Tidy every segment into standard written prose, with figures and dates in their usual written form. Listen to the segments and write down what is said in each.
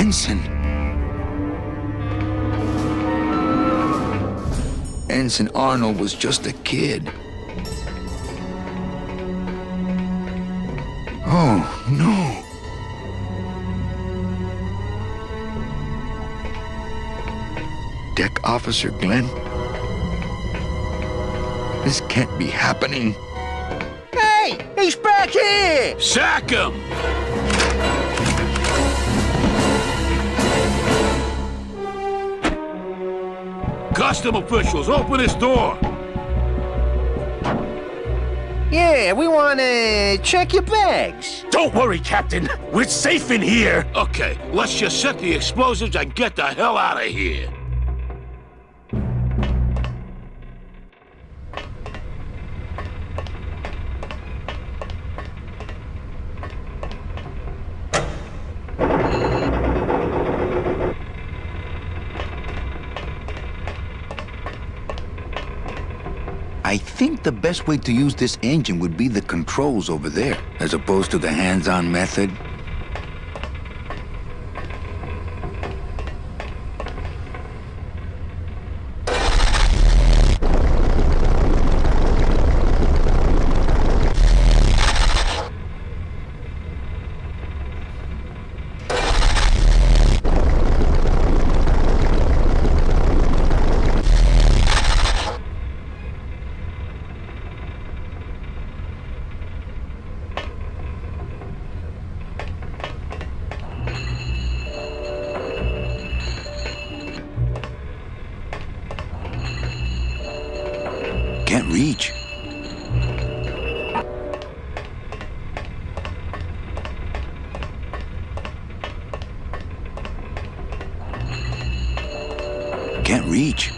Ensign. Ensign Arnold was just a kid. Oh, no. Deck Officer Glenn? This can't be happening. Hey! He's back here! Sack him! Custom officials, open this door! Yeah, we want to check your bags. Don't worry, Captain. We're safe in here. Okay, let's just set the explosives and get the hell out of here. I think the best way to use this engine would be the controls over there, as opposed to the hands-on method. Can't reach. Can't reach.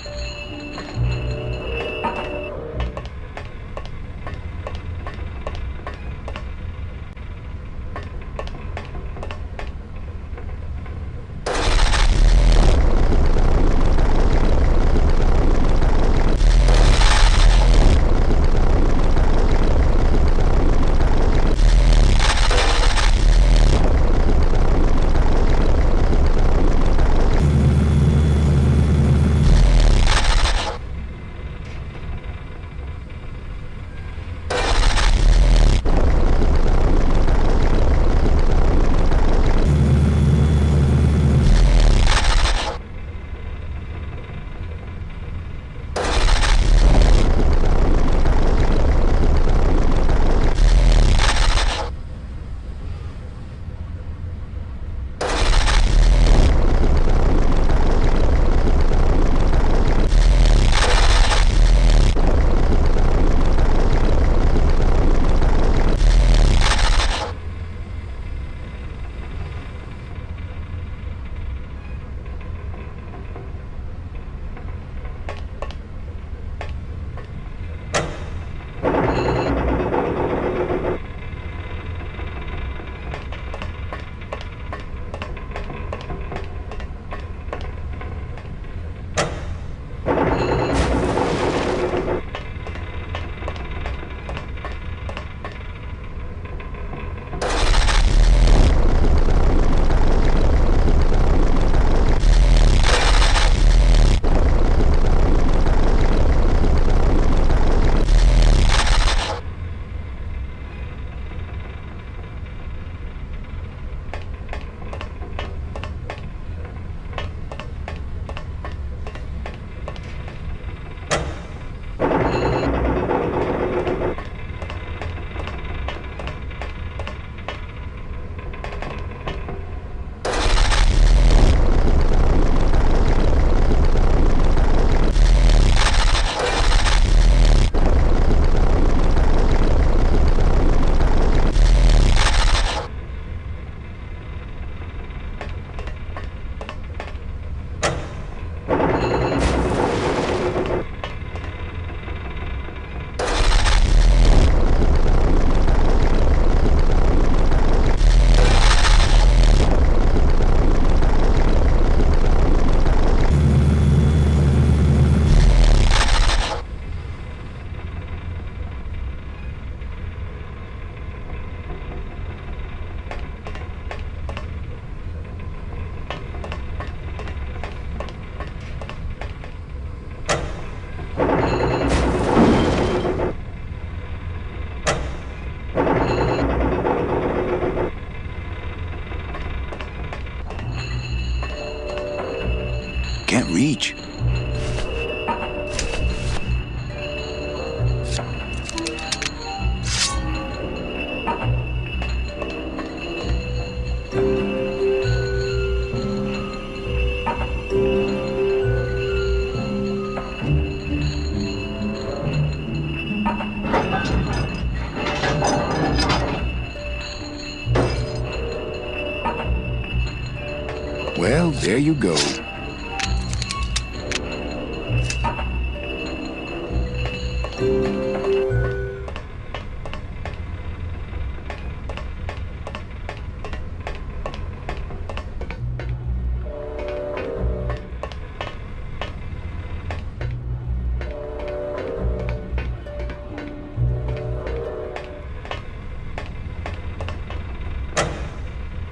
Well, there you go.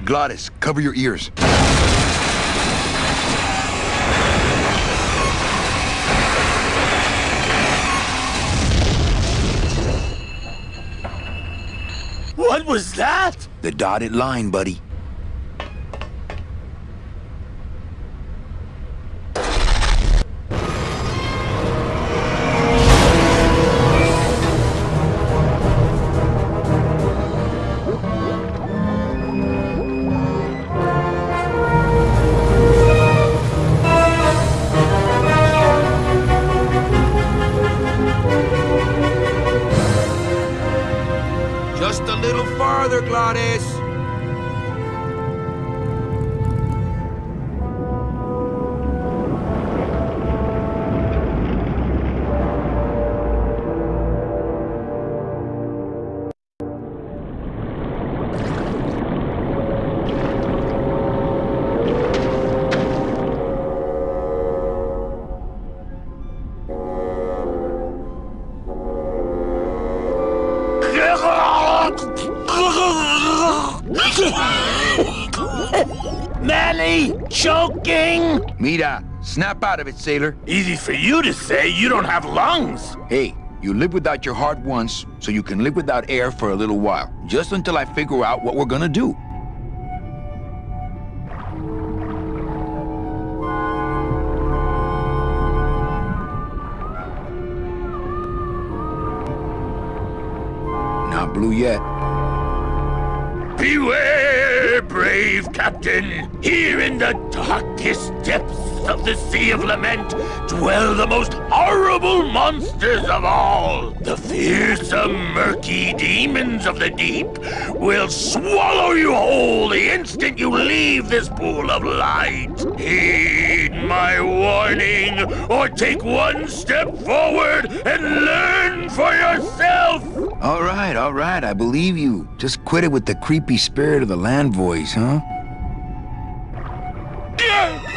Gladys, cover your ears. What was that? The dotted line, buddy. Just a little farther, Gladys. Manny, choking! Mira, snap out of it, sailor. Easy for you to say, you don't have lungs. Hey, you live without your heart once, so you can live without air for a little while. Just until I figure out what we're gonna do. Not blue yet. Beware, brave captain! Here in the darkest depths of the Sea of Lament dwell the most horrible monsters of all. The fearsome, murky demons of the deep will swallow you whole the instant you leave this pool of light. Heed my warning, or take one step forward and learn for yourself! All right, I believe you. Just quit it with the creepy spirit of the land voice, huh?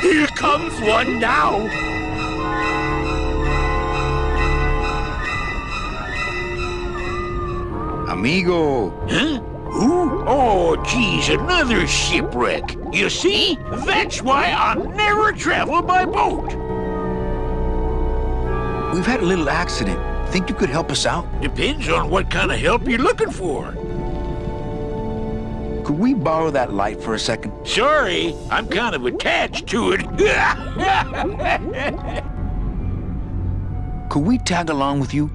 Here comes one now! Amigo! Huh? Who? Oh, geez, another shipwreck. You see? That's why I'll never travel by boat. We've had a little accident. Think you could help us out? Depends on what kind of help you're looking for. Could we borrow that light for a second? Sorry, I'm kind of attached to it. Could we tag along with you?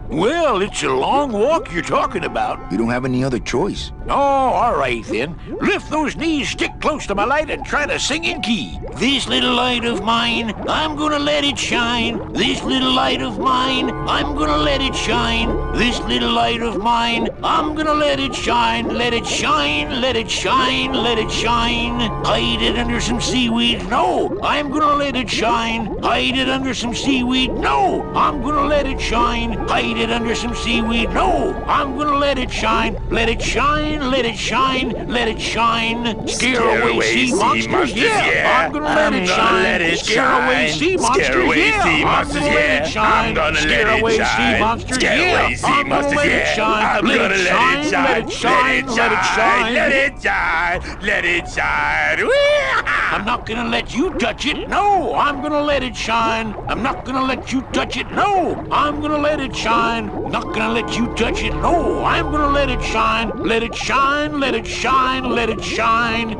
Well, it's a long walk you're talking about. We don't have any other choice. Oh, all right then. Lift those knees, stick close to my light, and try to sing in key. This little light of mine, I'm gonna let it shine. This little light of mine, I'm gonna let it shine. This little light of mine, I'm gonna let it shine. Let it shine, let it shine, let it shine. Hide it under some seaweed. No, I'm gonna let it shine. Hide it under some seaweed. No, I'm gonna let it shine. Hide it under some seaweed. No, I'm gonna let it shine. Let it shine, let it shine, let it shine. Scare away sea monsters, yeah. I'm gonna let it shine. Scare away sea monsters, yeah. I'm gonna let it shine. Scare away sea monsters, yeah. I'm gonna let it shine. Let it shine, let it shine, let it shine. Let it shine, let it shine. I'm not gonna let you touch it. No, I'm gonna let it shine. I'm not gonna let you touch it. No, I'm gonna let it shine. Not gonna let you touch it. No, I'm gonna let it shine. Let it shine, let it shine, let it shine.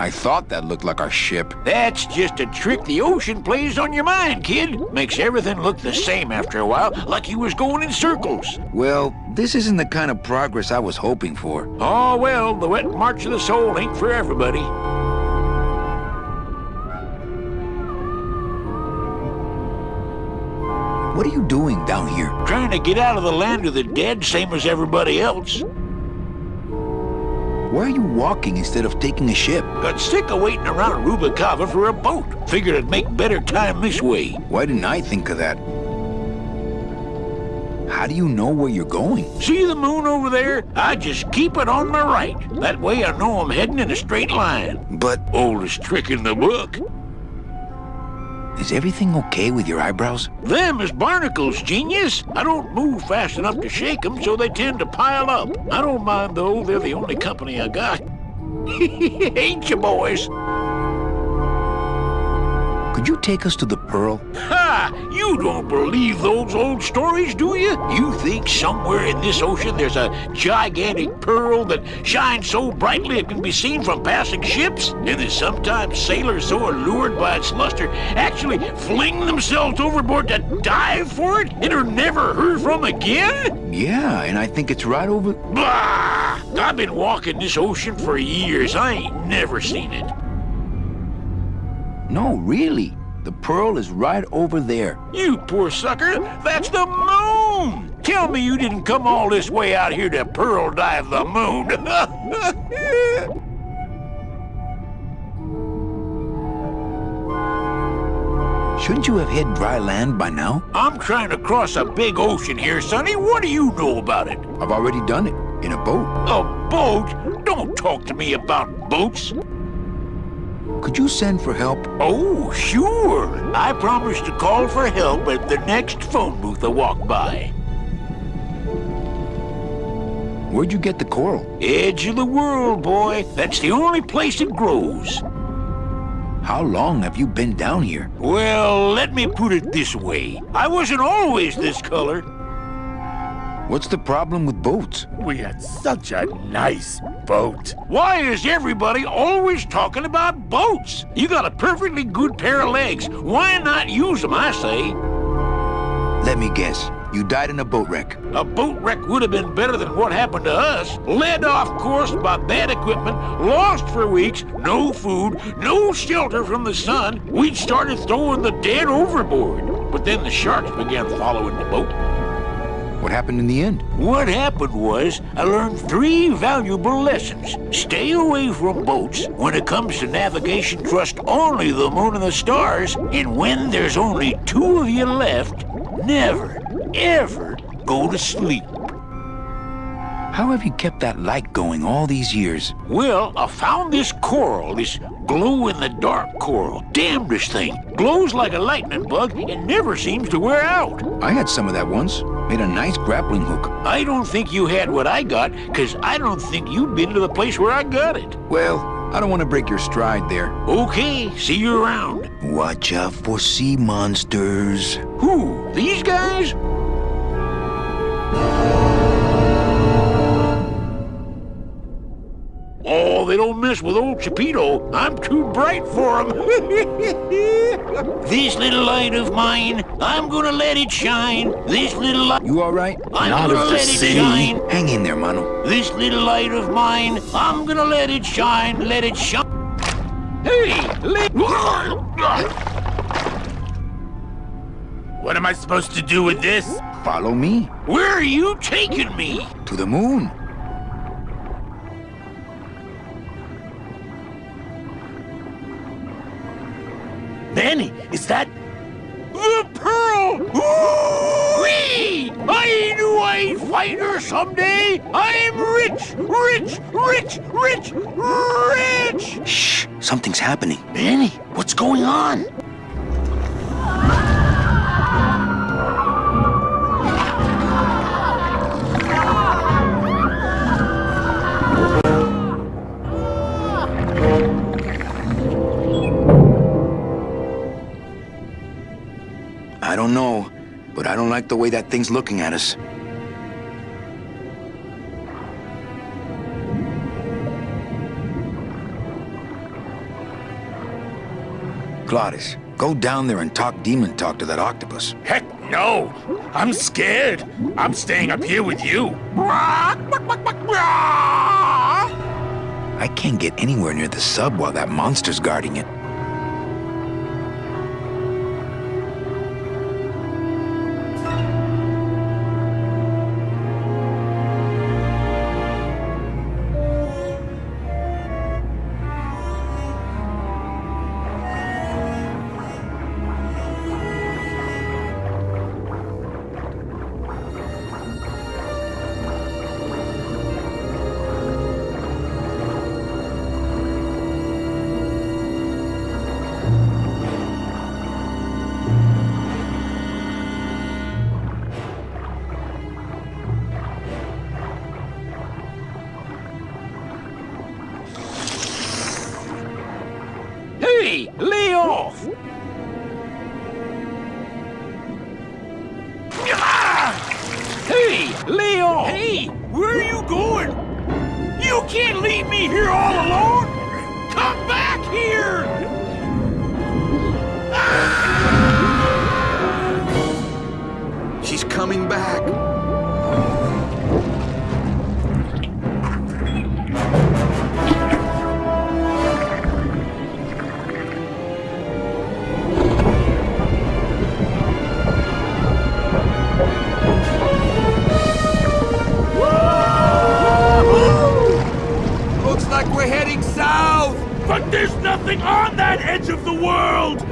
I thought that looked like our ship. That's just a trick the ocean plays on your mind, kid. Makes everything look the same after a while, like you was going in circles. Well, this isn't the kind of progress I was hoping for. Oh, well, the wet march of the soul ain't for everybody. What are you doing down here? Trying to get out of the land of the dead, same as everybody else. Why are you walking instead of taking a ship? Got sick of waiting around Rubicava for a boat. Figured I'd make better time this way. Why didn't I think of that? How do you know where you're going? See the moon over there? I just keep it on my right. That way I know I'm heading in a straight line. But Oldest trick in the book. is everything okay with your eyebrows? Them is barnacles, genius. I don't move fast enough to shake them, so they tend to pile up. I don't mind, though. They're the only company I got. Ain't you, boys? Could you take us to the Pearl? Ha! You don't believe those old stories, do you? You think somewhere in this ocean there's a gigantic pearl that shines so brightly it can be seen from passing ships? And that sometimes sailors so allured by its luster actually fling themselves overboard to dive for it and are never heard from again? Yeah, and I think it's right over... Bah! I've been walking this ocean for years. I ain't never seen it. No, really. The Pearl is right over there. You poor sucker, that's the moon! Tell me you didn't come all this way out here to pearl dive the moon. Shouldn't you have hit dry land by now? I'm trying to cross a big ocean here, Sonny. What do you know about it? I've already done it. In a boat. A boat? Don't talk to me about boats. Could you send for help? Oh, sure. I promise to call for help at the next phone booth I walk by. Where'd you get the coral? Edge of the world, boy. That's the only place it grows. How long have you been down here? Well, let me put it this way. I wasn't always this color. What's the problem with boats? We had such a nice boat. Why is everybody always talking about boats? You got a perfectly good pair of legs. Why not use them, I say? Let me guess. You died in a boat wreck. A boat wreck would have been better than what happened to us. Led off course by bad equipment, lost for weeks, no food, no shelter from the sun. We'd started throwing the dead overboard. But then the sharks began following the boat. What happened in the end? What happened was, I learned 3 valuable lessons. Stay away from boats. When it comes to navigation, trust only the moon and the stars. And when there's only 2 of you left, never, ever go to sleep. How have you kept that light going all these years? Well, I found this coral, this glow-in-the-dark coral. Damnedest thing. Glows like a lightning bug and never seems to wear out. I had some of that once. Made a nice grappling hook. I don't think you had what I got, because I don't think you've been to the place where I got it. Well, I don't want to break your stride there. Okay, see you around. Watch out for sea monsters. Who? These guys? Oh, they don't mess with old Chipito. I'm too bright for them. This little light of mine, I'm gonna let it shine. This little light... You all right? I'm gonna let it shine. Hang in there, Mano. This little light of mine, I'm gonna let it shine, let it shine. Hey, What am I supposed to do with this? Follow me. where are you taking me? To the moon. Manny, is that... The Pearl! Whee! I knew I'd find her someday! I'm rich, rich, rich, rich, rich! Shh, something's happening. Manny, what's going on? I don't know, but I don't like the way that thing's looking at us. Glottis, go down there and talk demon talk to that octopus. Heck no! I'm scared. I'm staying up here with you. I can't get anywhere near the sub while that monster's guarding it. Hey, lay off! Hey, lay off! Hey, where are you going? You can't leave me here all alone! Come back here! She's coming back. Looks like we're heading south! But there's nothing on that edge of the world!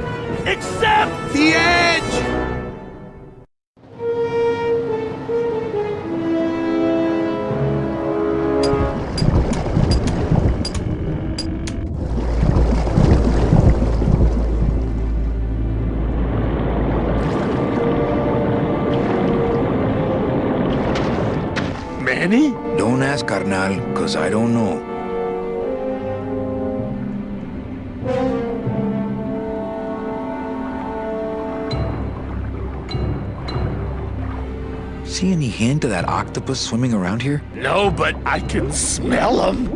Except... The edge! Manny? Don't ask, carnal, cause I don't know. See any hint of that octopus swimming around here? No, but I can smell him.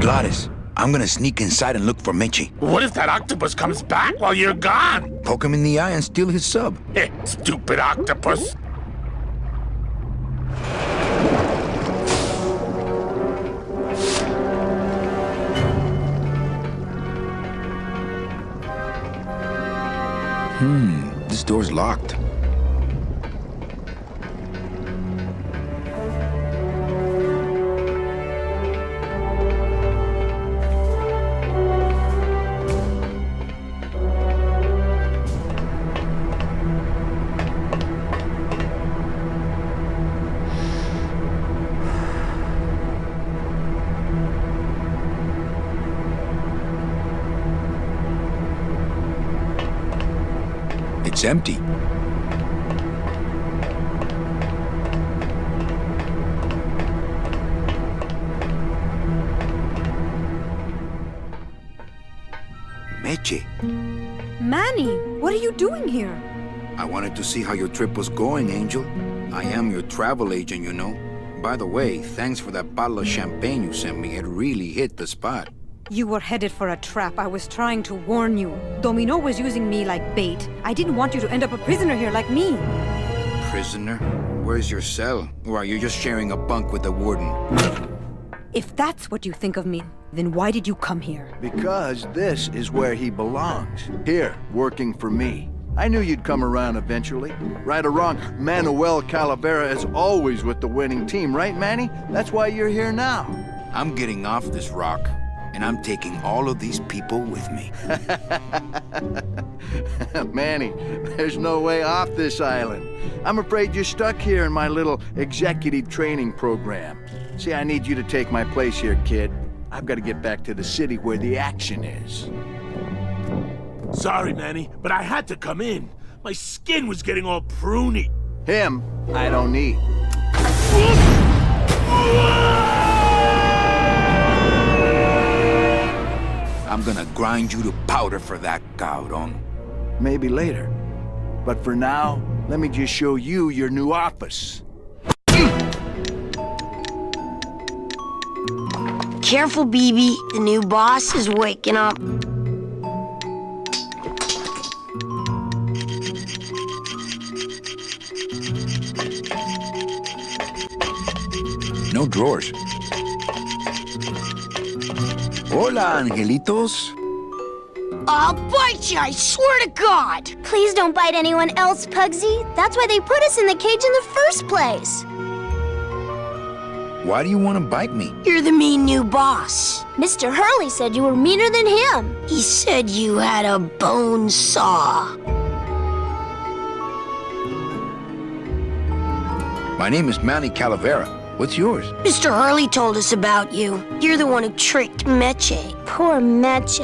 Glottis, I'm gonna sneak inside and look for Meche. What if that octopus comes back while you're gone? Poke him in the eye and steal his sub. Stupid octopus. This door's locked. It's empty. Meche, Manny, what are you doing here? I wanted to see how your trip was going, Angel. I am your travel agent, you know. By the way, thanks for that bottle of champagne you sent me. It really hit the spot. You were headed for a trap. I was trying to warn you. Domino was using me like bait. I didn't want you to end up a prisoner here like me. Prisoner? Where's your cell? Or are you just sharing a bunk with the warden? If that's what you think of me, then why did you come here? Because this is where he belongs. Here, working for me. I knew you'd come around eventually. Right or wrong, Manuel Calavera is always with the winning team, right, Manny? That's why you're here now. I'm getting off this rock, and I'm taking all of these people with me. Manny, there's no way off this island. I'm afraid you're stuck here in my little executive training program. See, I need you to take my place here, kid. I've got to get back to the city where the action is. Sorry, Manny, but I had to come in. My skin was getting all pruny. Him, I don't need. I'm gonna grind you to powder for that, cabrón. Maybe later. But for now, let me just show you your new office. Careful, BB. The new boss is waking up. No drawers. Hola, angelitos. I'll bite you, I swear to God! Please don't bite anyone else, Pugsy. That's why they put us in the cage in the first place. Why do you want to bite me? You're the mean new boss. Mr. Hurley said you were meaner than him. He said you had a bone saw. My name is Mэнni Kalaveru. What's yours? Mr. Hurley told us about you. You're the one who tricked Meche. Poor Meche.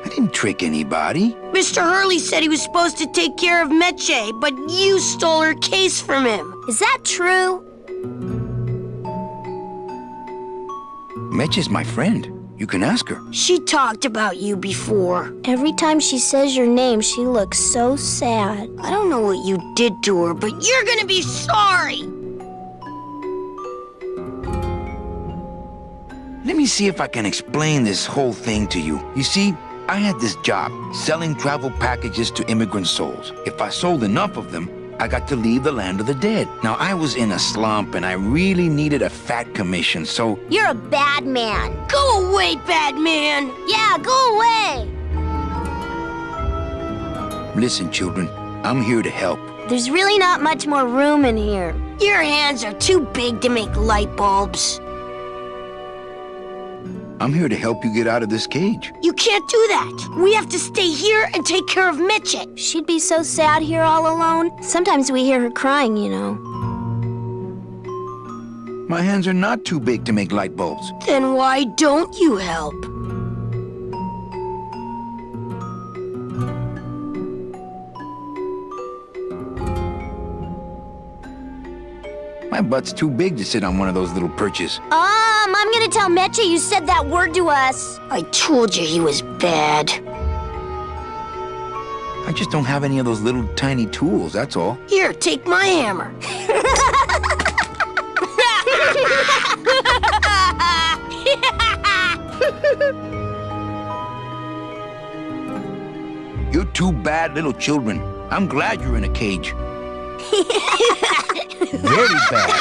I didn't trick anybody. Mr. Hurley said he was supposed to take care of Meche, but you stole her case from him. Is that true? Mitch is my friend. You can ask her. She talked about you before. Every time she says your name, she looks so sad. I don't know what you did to her, but you're gonna be sorry. Let me see if I can explain this whole thing to you. You see, I had this job, selling travel packages to immigrant souls. If I sold enough of them, I got to leave the land of the dead. Now, I was in a slump, and I really needed a fat commission, so... You're a bad man. Go away, bad man. Yeah, go away. Listen, children, I'm here to help. There's really not much more room in here. Your hands are too big to make light bulbs. I'm here to help you get out of this cage. You can't do that. We have to stay here and take care of Meche. She'd be so sad here all alone. Sometimes we hear her crying, you know. My hands are not too big to make light bulbs. Then why don't you help? My butt's too big to sit on one of those little perches. I'm gonna tell Meche you said that word to us. I told you he was bad. I just don't have any of those little tiny tools, that's all. Here, take my hammer. You're two bad little children. I'm glad you're in a cage. Very bad.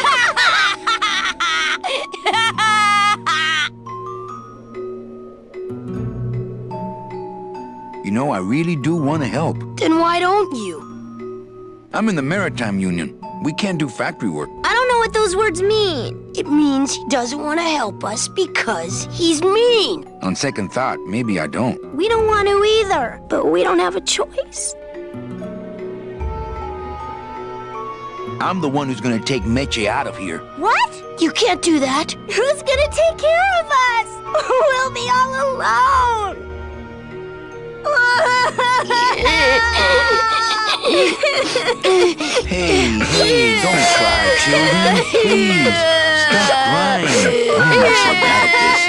You know, I really do want to help. Then why don't you? I'm in the Maritime Union. We can't do factory work. I don't know what those words mean. It means he doesn't want to help us because he's mean. On second thought, maybe I don't. We don't want to either, but we don't have a choice. I'm the one who's gonna take Meche out of here. What? You can't do that. Who's gonna take care of us? We'll be all alone. Hey, don't cry, children. Please, stop crying. I'm not so bad at this.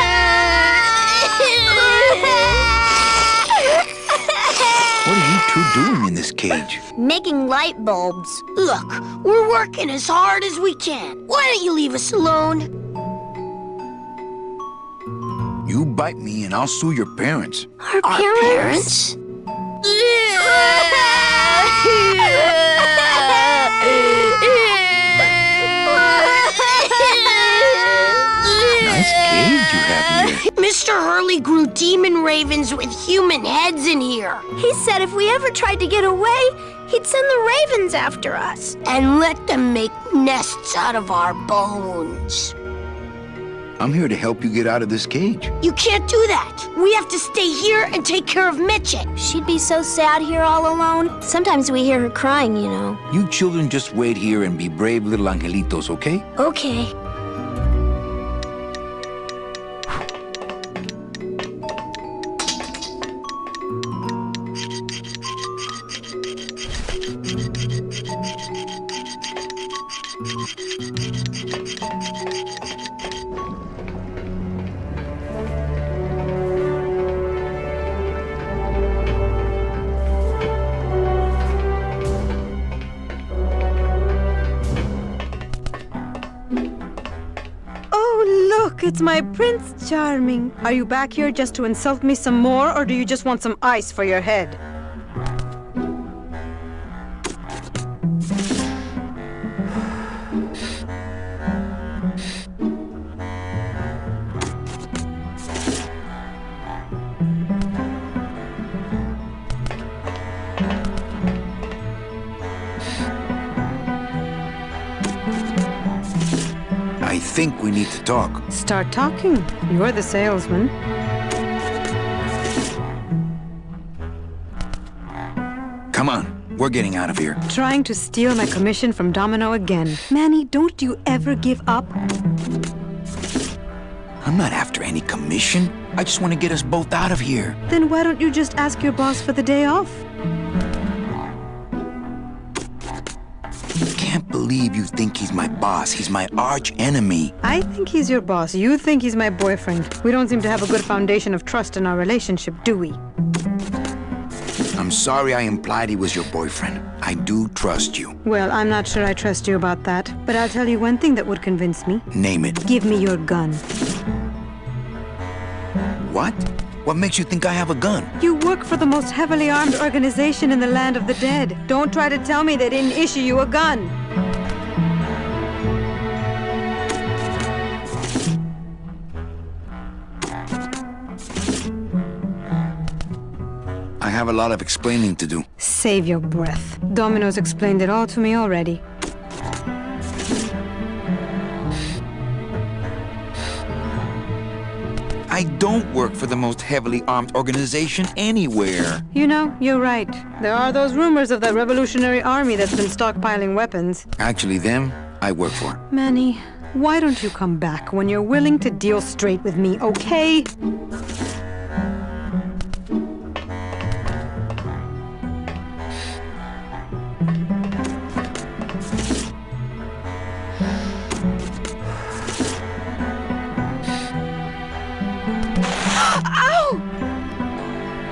What are you two doing in this cage? Making light bulbs. Look, we're working as hard as we can. Why don't you leave us alone? You bite me and I'll sue your parents. Our parents? Nice cage you have here. Mr. Hurley grew demon ravens with human heads in here. He said if we ever tried to get away, he'd send the ravens after us. And let them make nests out of our bones. I'm here to help you get out of this cage. You can't do that. We have to stay here and take care of Meche. She'd be so sad here all alone. Sometimes we hear her crying, you know. You children just wait here and be brave little angelitos, okay? Okay. it's my Prince Charming. Are you back here just to insult me some more, or do you just want some ice for your head? I think we need to talk. Start talking. You're the salesman. Come on, we're getting out of here. Trying to steal my commission from Domino again. Manny, don't you ever give up? I'm not after any commission. I just want to get us both out of here. Then why don't you just ask your boss for the day off? Can't believe you think he's my boss. He's my arch enemy. I think he's your boss. You think he's my boyfriend. We don't seem to have a good foundation of trust in our relationship, do we? I'm sorry I implied he was your boyfriend. I do trust you. Well, I'm not sure I trust you about that. But I'll tell you one thing that would convince me. Name it. Give me your gun. What? What makes you think I have a gun? You work for the most heavily armed organization in the land of the dead. Don't try to tell me they didn't issue you a gun. I have a lot of explaining to do. Save your breath. Domino's explained it all to me already. I don't work for the most heavily armed organization anywhere. You know, you're right. There are those rumors of that revolutionary army that's been stockpiling weapons. Actually, them, I work for. Manny, why don't you come back when you're willing to deal straight with me, okay? Ow!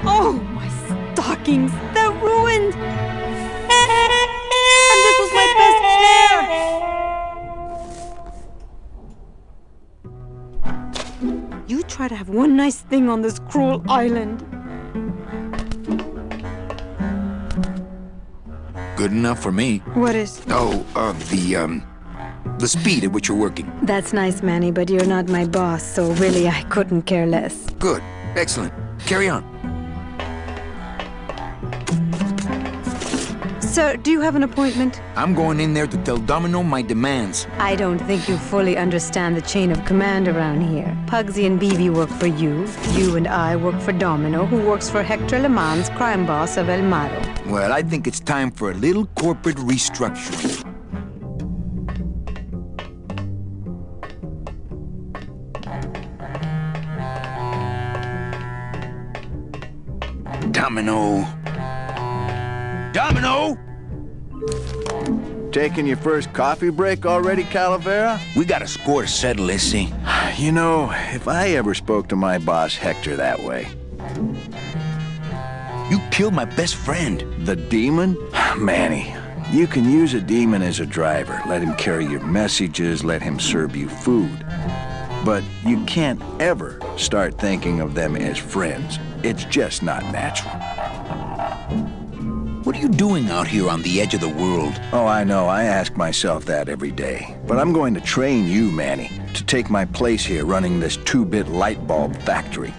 Oh, my stockings! They're ruined! And this was my best pair! You try to have one nice thing on this cruel island. Good enough for me. What is? Oh, the speed at which you're working. That's nice, Manny, but you're not my boss, so really I couldn't care less. Good. Excellent. Carry on. Sir, do you have an appointment? I'm going in there to tell Domino my demands. I don't think you fully understand the chain of command around here. Pugsy and Beebe work for you. You and I work for Domino, who works for Hector Le Mans, crime boss of El Maro. Well, I think it's time for a little corporate restructuring. Domino! Domino! Taking your first coffee break already, Calavera? We got a score to settle, let's see. You know, if I ever spoke to my boss Hector that way. You killed my best friend. The demon? Manny, you can use a demon as a driver. Let him carry your messages, let him serve you food. But you can't ever start thinking of them as friends. It's just not natural. What are you doing out here on the edge of the world? Oh, I know. I ask myself that every day. But I'm going to train you, Manny, to take my place here running this 2-bit light bulb factory.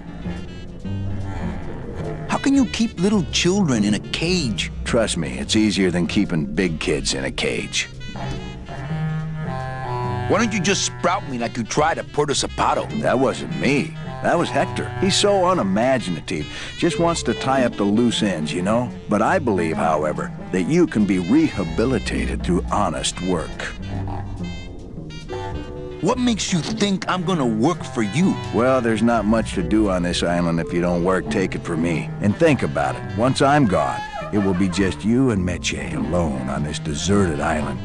How can you keep little children in a cage? Trust me, it's easier than keeping big kids in a cage. Why don't you just sprout me like you tried at Puerto Zapato? That wasn't me. That was Hector. He's so unimaginative. Just wants to tie up the loose ends, you know? But I believe, however, that you can be rehabilitated through honest work. What makes you think I'm gonna work for you? Well, there's not much to do on this island if you don't work, take it from me. And think about it. Once I'm gone, it will be just you and Meche alone on this deserted island.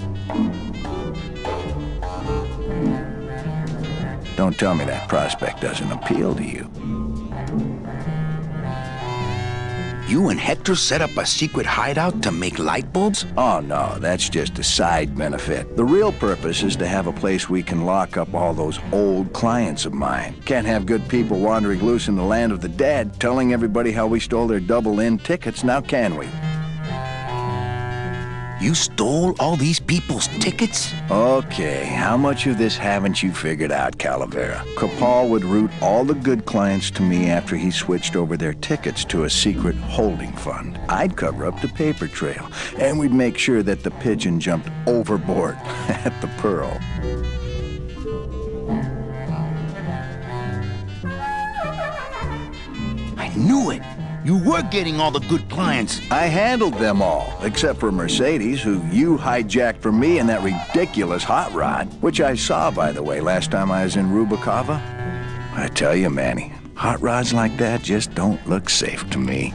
Don't tell me that prospect doesn't appeal to you. You and Hector set up a secret hideout to make light bulbs? Oh, no, that's just a side benefit. The real purpose is to have a place we can lock up all those old clients of mine. Can't have good people wandering loose in the land of the dead, telling everybody how we stole their double-in tickets, now can we? You stole all these people's tickets? Okay, how much of this haven't you figured out, Calavera? Capal would route all the good clients to me after he switched over their tickets to a secret holding fund. I'd cover up the paper trail, and we'd make sure that the pigeon jumped overboard at the Pearl. I knew it! You were getting all the good clients. I handled them all, except for Mercedes, who you hijacked from me in that ridiculous hot rod, which I saw, by the way, last time I was in Rubikava. I tell you, Manny, hot rods like that just don't look safe to me.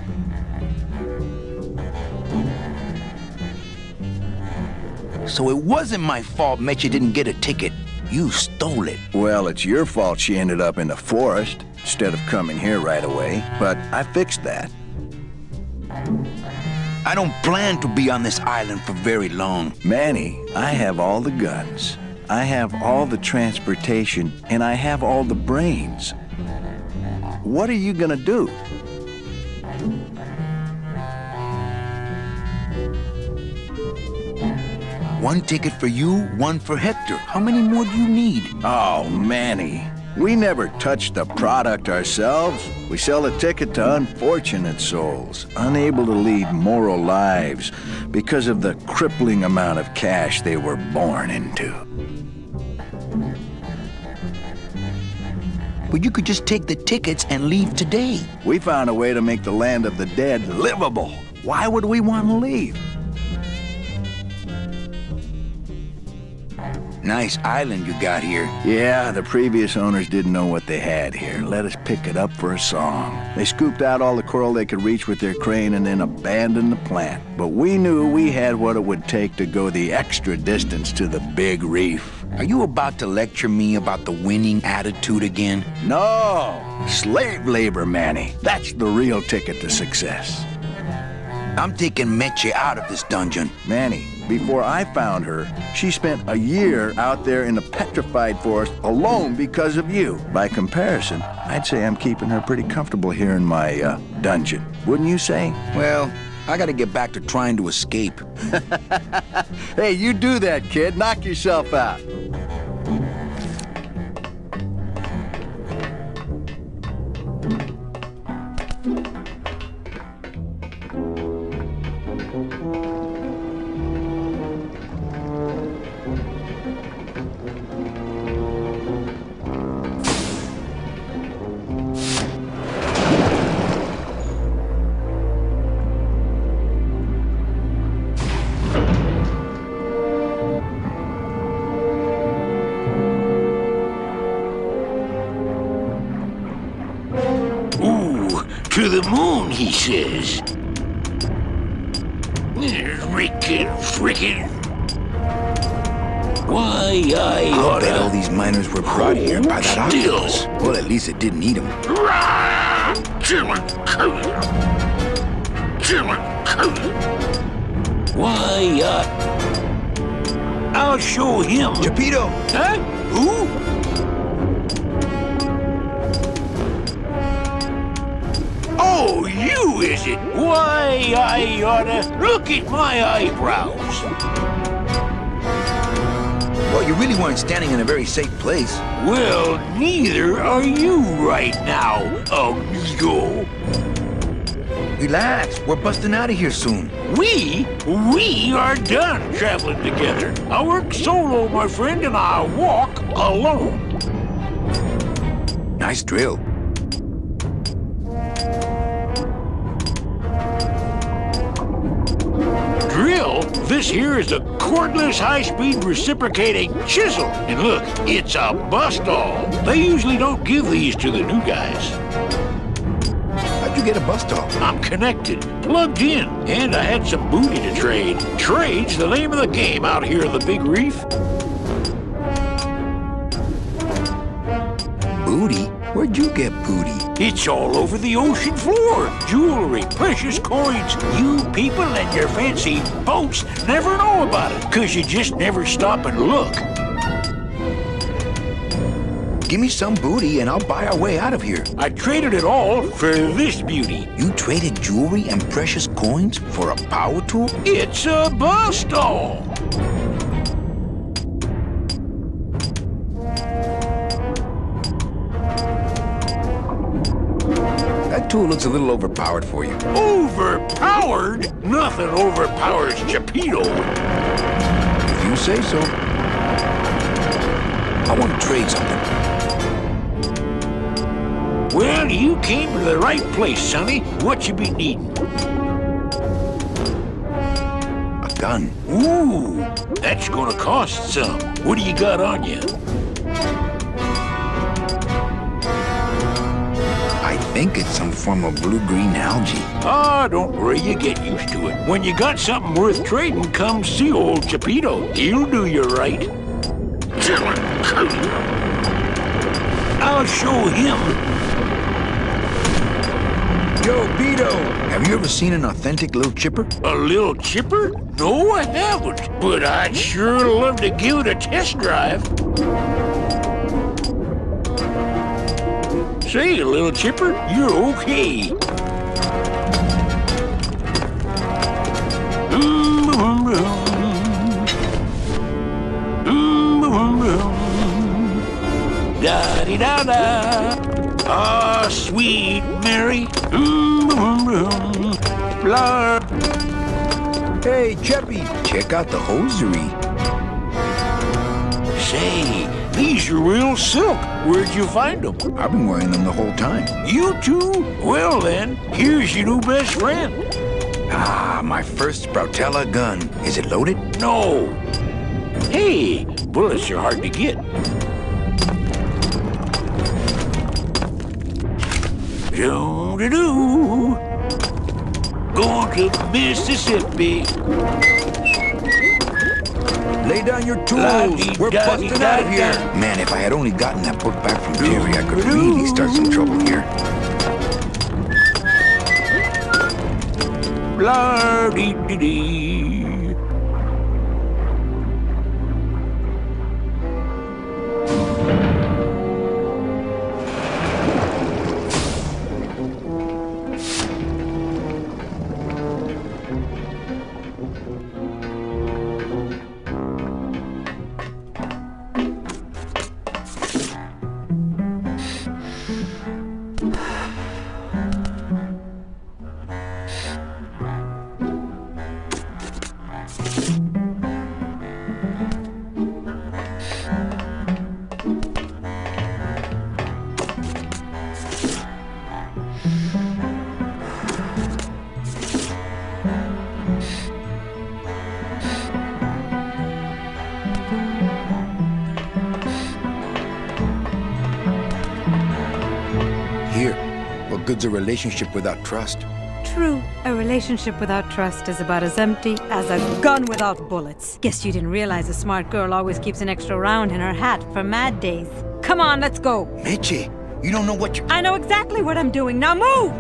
So it wasn't my fault Meche didn't get a ticket. You stole it. Well, it's your fault she ended up in the forest instead of coming here right away, but I fixed that. I don't plan to be on this island for very long. Manny, I have all the guns, I have all the transportation, and I have all the brains. What are you gonna do? One ticket for you, one for Hector. How many more do you need? Oh, Manny, we never touch the product ourselves. We sell a ticket to unfortunate souls, unable to lead moral lives because of the crippling amount of cash they were born into. But you could just take the tickets and leave today. We found a way to make the land of the dead livable. Why would we want to leave? Nice island you got here. Yeah, the previous owners didn't know what they had here. Let us pick it up for a song. They scooped out all the coral they could reach with their crane and then abandoned the plant. But we knew we had what it would take to go the extra distance to the big reef. Are you about to lecture me about the winning attitude again? No! Slave labor, Manny. That's the real ticket to success. I'm taking Meche out of this dungeon. Manny, before I found her, she spent a year out there in the petrified forest alone because of you. By comparison, I'd say I'm keeping her pretty comfortable here in my dungeon. Wouldn't you say? Well, I gotta get back to trying to escape. Hey, you do that, kid. Knock yourself out. To the moon, he says. Frickin'. Why, I I'll bet all these miners were brought here by that Still. octopus. Well, at least it didn't eat them. Why, I'll show him. Geppetto! Huh? Who? Oh, you, is it? Why, I oughta look at my eyebrows. Well, you really weren't standing in a very safe place. Well, neither are you right now, amigo. Relax, we're busting out of here soon. We are done traveling together. I work solo, my friend, and I walk alone. Nice drill. Drill? This here is a cordless, high-speed reciprocating chisel. And look, it's a bust-all. They usually don't give these to the new guys. How'd you get a bust off? I'm connected, plugged in, and I had some booty to trade. Trade's the name of the game out here on the big reef. Booty? Where'd you get booty? It's all over the ocean floor. Jewelry, precious coins. You people and your fancy boats never know about it, 'cause you just never stop and look. Give me some booty and I'll buy our way out of here. I traded it all for this beauty. You traded jewelry and precious coins for a power tool? It's a bus doll. That tool looks a little overpowered for you. Overpowered? Nothing overpowers Geppetto. If you say so. I want to trade something. Well, you came to the right place, Sonny. What you be needing? A gun. Ooh, that's gonna cost some. What do you got on you? I think it's some form of blue-green algae. Ah, don't worry, you get used to it. When you got something worth trading, come see old Geppetto. He'll do you right. I'll show him. Yo, Beto, have you ever seen an authentic little chipper? A little chipper? No, I haven't. But I'd sure love to give it a test drive. Say, little chipper, you're okay. Da-dee-da-da. Ah, sweet Mary. Blah. Hey, Cheppy, check out the hosiery. Say, these are real silk. Where'd you find them? I've been wearing them the whole time. You too? Well then, here's your new best friend. Ah, my first Sproutella gun. Is it loaded? No. Hey, bullets are hard to get. Do-do-do. Going to Mississippi. Lay down your tools. We're busting out of here. Man, if I had only gotten that book back from Jerry, I could really start some trouble here. Blah-dee-dee-dee. What good's a relationship without trust? True. A relationship without trust is about as empty as a gun without bullets. Guess you didn't realize a smart girl always keeps an extra round in her hat for mad days. Come on, let's go. Mitchie, you don't know what you're... I know exactly what I'm doing. Now move!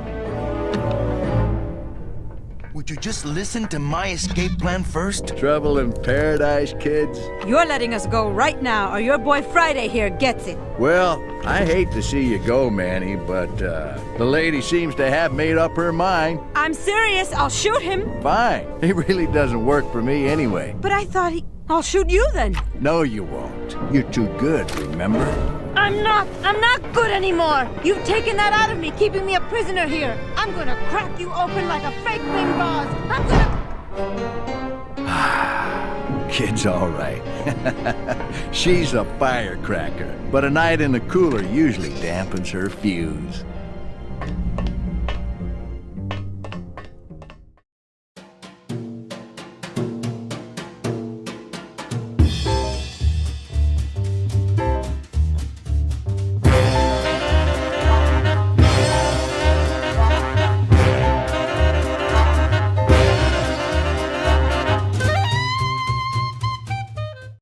Would you just listen to my escape plan first? Trouble in paradise, kids? You're letting us go right now, or your boy Friday here gets it. Well, I hate to see you go, Manny, but the lady seems to have made up her mind. I'm serious. I'll shoot him. Fine. He really doesn't work for me anyway. But I thought I'll shoot you then. No, you won't. You're too good, remember? I'm not good anymore. You've taken that out of me, keeping me a prisoner here. I'm gonna crack you open like a fake thing vase. I'm gonna... Kid's all right. She's a firecracker, but a night in the cooler usually dampens her fuse.